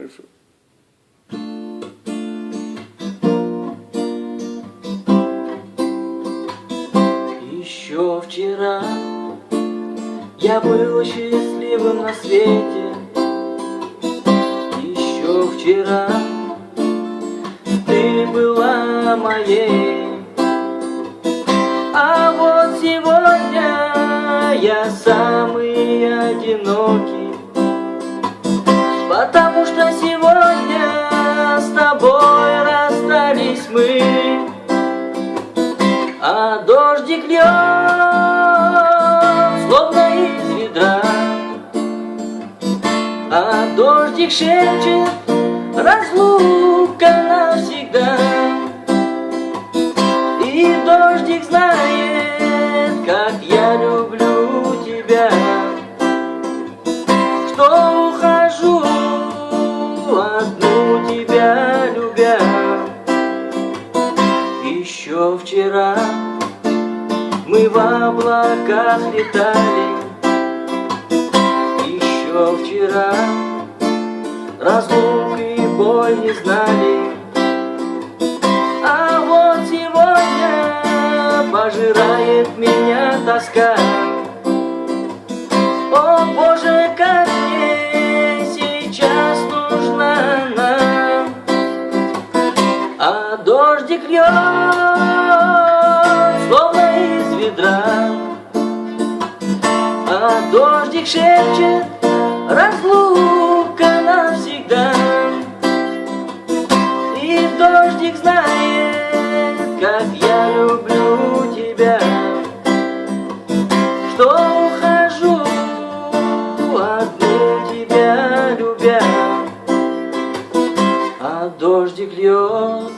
Хорошо. Еще вчера я был счастливым на свете. Еще вчера ты была моей. А вот сегодня я самый одинокий, потому что сегодня с тобой расстались мы. А дождик льет, словно из ведра, а дождик шепчет: разлука навсегда. И дождик знает, как я люблю тебя, что ухожу одну тебя любя. Еще вчера мы в облаках летали. Еще вчера разлук и боль не знали. А вот сегодня пожирает меня тоска. О Боже, как мне сейчас нужна она. А дождик льет, словно из ведра, а дождик шепчет: разлука навсегда. И дождик знает, как я люблю тебя, что ухожу одну тебя любя. А дождик льет,